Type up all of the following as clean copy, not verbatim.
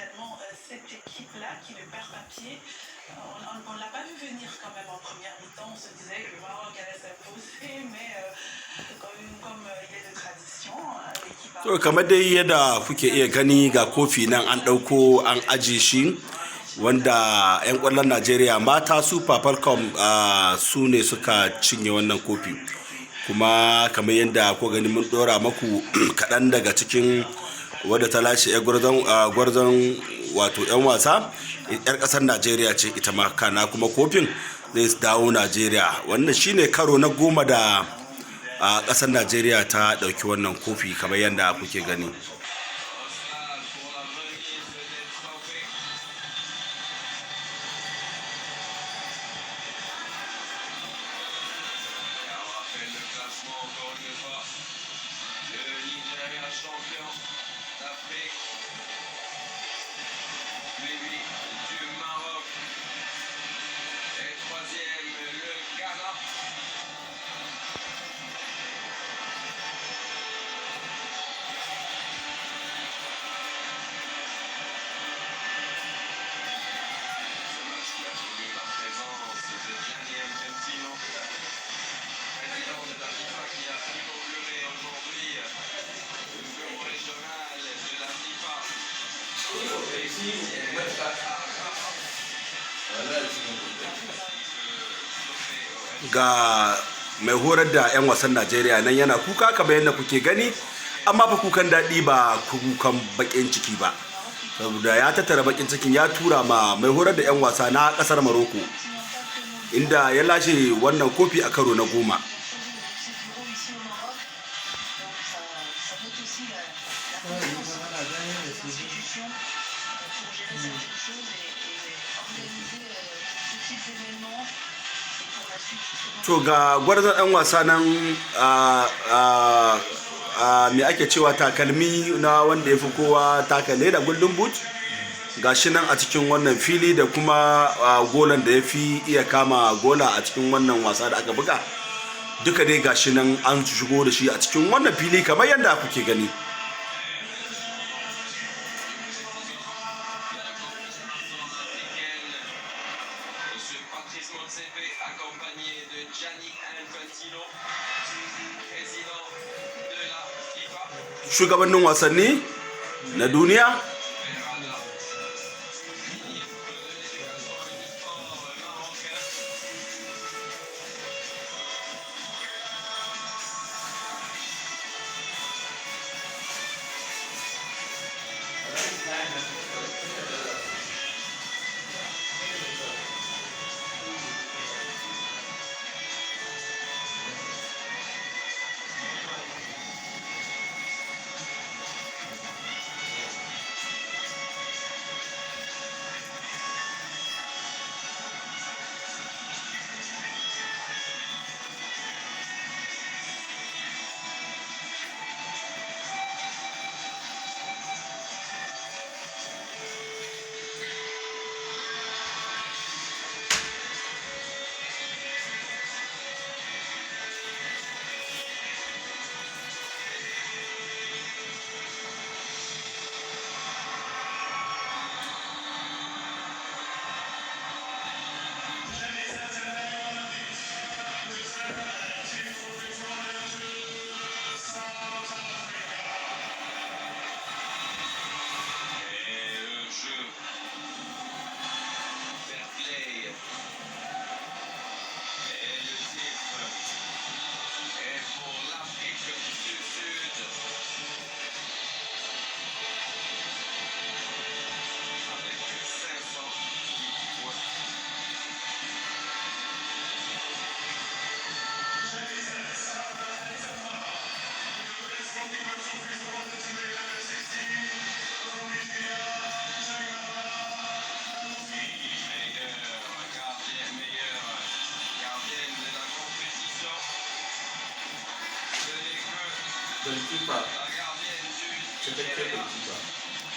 finalement cette équipe-là qui ne perd pas pied. On ne l'a pas vu venir quand même en première mi-temps. On se disait que le Maroc allait s'imposer, mais comme il est de tradition, l'équipe a... To kamar dai yadda kuke iya gani ga kofi nan an ɗauko an aje shi wanda 'yan ƙwallon Najeriya mata Super Falcon su ne suka cinye wannan kofi. Kuma kamar yadda ku gani mun ɗora maku kaɗan daga cikin wadda ta lashe 'yan gwarzon wato 'yan wasa 'yar ƙasar Najeriya ce ita ma, kana kuma kofin zai dawo Najeriya. Wannan shine karo na 10 da ƙasar Najeriya ta ɗauki wannan kofi kamar yadda kuke gani. Ga mai horar da 'yan wasan Najeriya nan yana kuka kamar yadda kuke gani, amma fa kukan daɗi ba kukan baƙin ciki ba, saboda ya tattara baƙin cikin ya tura ma mai horar da 'yan wasa na ƙasar Morocco inda ya lashe wannan kofi a karo na 10. To ga gwarzon ɗan wasa nan me ake cewa takalmi na wanda ya fi kowa takale da golden boot gashi nan a cikin wannan fili, da kuma golan da ya fi iya kama gola a cikin wannan wasa da aka buga, duka dai gashi nan an shigo da shi a cikin wannan fili kamar yadda kuke gani. Shugabannin wasanni na duniya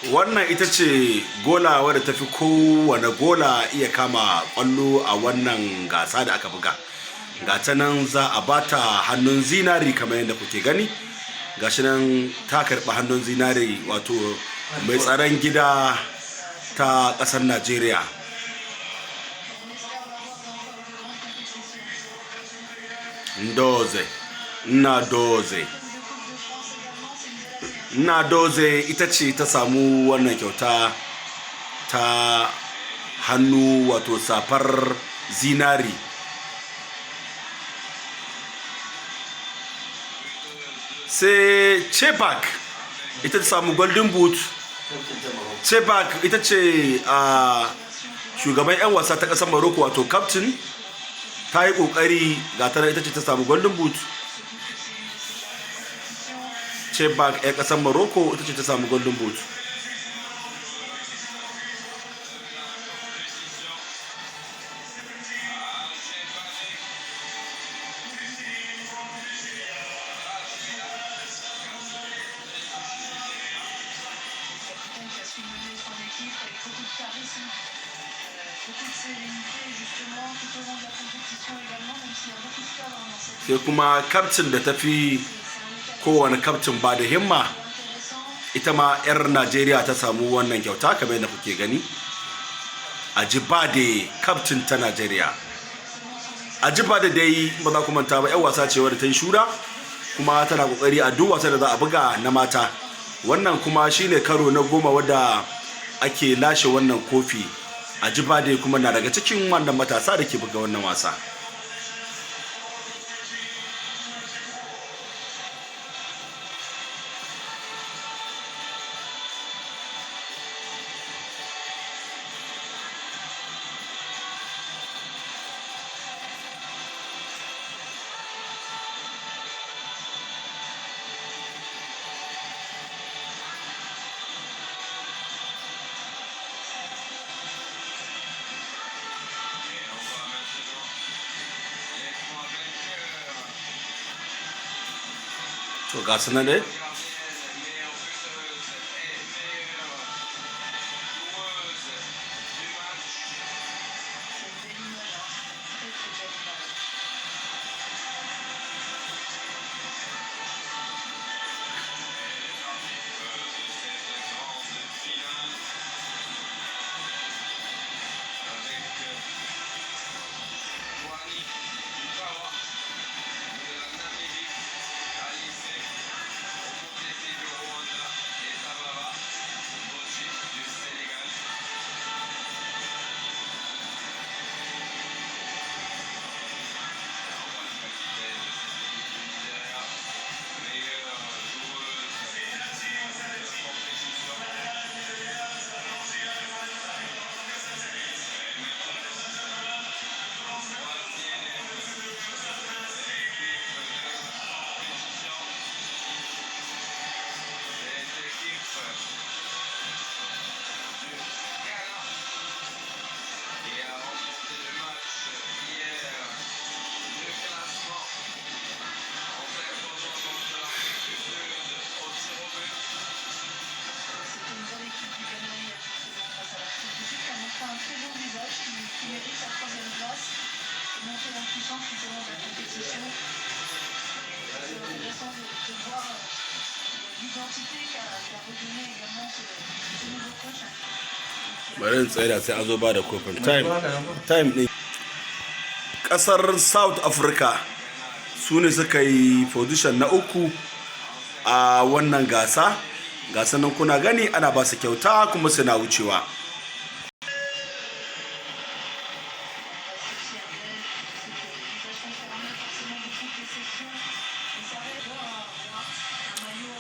Wannan ita ce gola wadda ta fi kowane gola iya kama ƙwallo a wannan gasa da aka buga. Ga ta nan za a bata hannun zinari kamar yadda kuke gani. Gashi nan ta karɓi hannun zinari, wato mai tsaron gida ta ƙasar Najeriya. Nnadozie ita ce ta samu wannan kyauta ta hannu, wato safar zinari. Sai Chebak ita ta samu golden boot. Chebak ita ce shugaban 'yan wasa ta ƙasar Morocco, wato captain. Ta yi ƙoƙari, ga ta ita ce ta samu golden boot. Chebak 'yan ƙasar Morocco ita ce ta samu golden boot. Sai kuma kaftin da tafi kowane kaftin ba da himma, ita ma 'yar Najeriya ta samu wannan kyauta kamar yadda kuke gani. Ajibade, kaftin ta Najeriya. Ajibade dai ba za ku manta ba, 'yan wasa ce wadda ta yi shura kuma tana kokari a duk wasa da za a buga na mata. Wannan kuma shine karo na 10 wadda ake lashe wannan kofi. Ajibade kuma na daga cikin wannan matasa da ke buga wannan wasa. To ga su nan dai. Bari in tsaya sai an zo ba da kofin. Time din kasar South Africa su ne suka yi position na 3 a wannan gasa. Gasa nan kuna gani ana ba su kyauta kuma suna wucewa.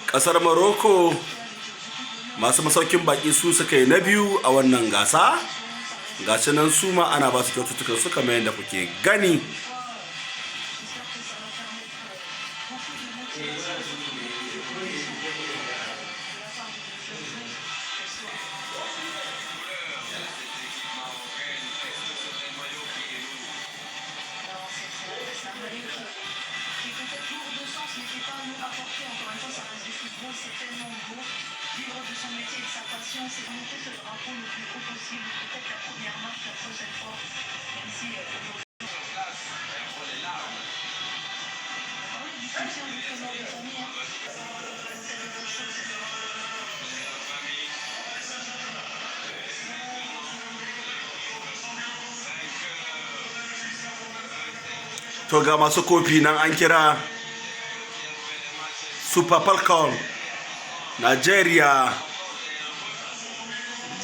Kasar Morocco masu masaukin baki su suka yi na 2 a wannan gasa. Gashi nan su ma ana ba su kyaututtukan su kamar yadda kuke gani. Vivre de son métier et de sa passion, c'est monter ce drapeau le plus haut possible. Peut-être la première marche la prochaine fois. Même si aujourd'hui. Du soutien de prénom de famille. To ga masu kofi nan an kira Super Falcon Nigeria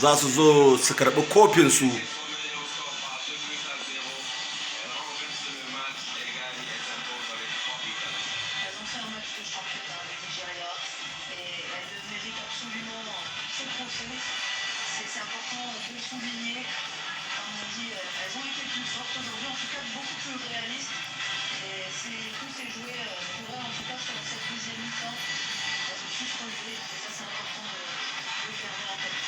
za su zo su karɓi kofinsu. C'est important de souligner, comme on dit, elles ont été plus fortes aujourd'hui, en tout cas beaucoup plus réalistes. Et tout s'est joué pour elles, en tout cas sur cette deuxième mi-temps. Elles ont su se relever, et ça c'est important de le garder en tête.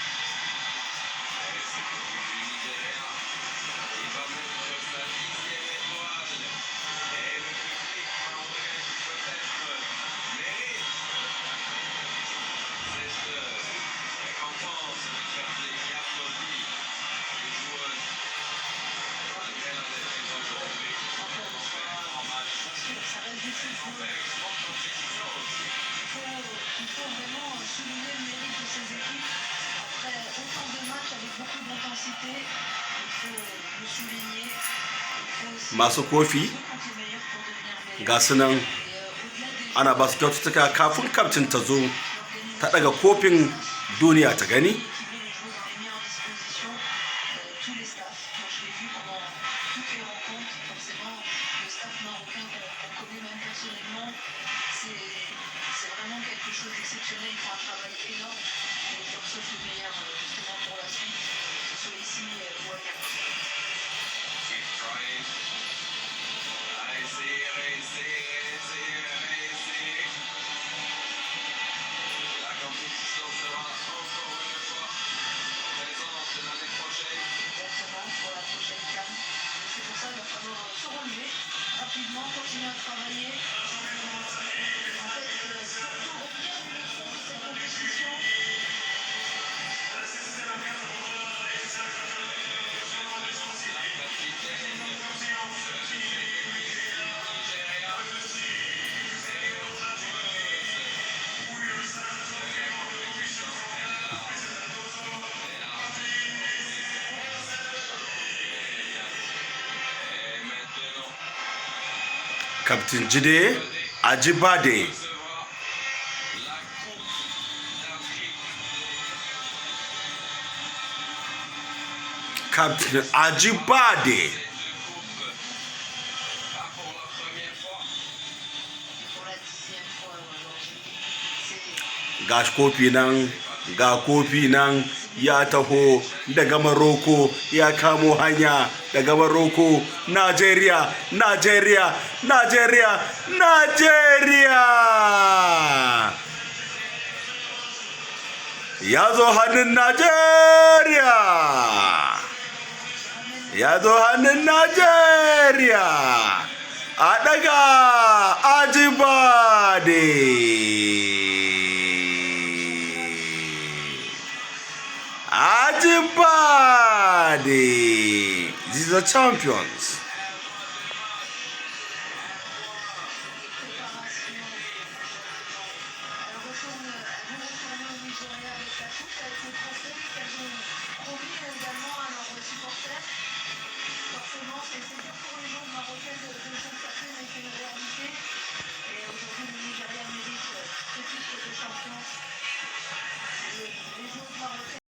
Il faut vraiment souligner le mérite de ces équipes. Après autant de matchs avec beaucoup d'intensité, il faut le souligner. Masu kofi ga su nan ana ba su kyaututtuka kafin kaftin ta zo ta daga kofin duniya ta gani. C'est vraiment quelque chose d'exceptionnel, il faut un travail énorme et je leur souhaite le meilleur justement pour la suite, que ce soit ici ou ailleurs. La compétition sera encore une fois présente l'année prochaine. Exactement, pour la prochaine CAN. C'est pour ça qu'il va falloir se relever rapidement, continuer à travailler. Captain Jide Ajibade. Captain Ajibade. Ga kofi nan ya taho daga Morocco, ya kamo hanya daga Morocco. Nigeria ya zo hannun Nigeria a daga Ajibade. These are champions.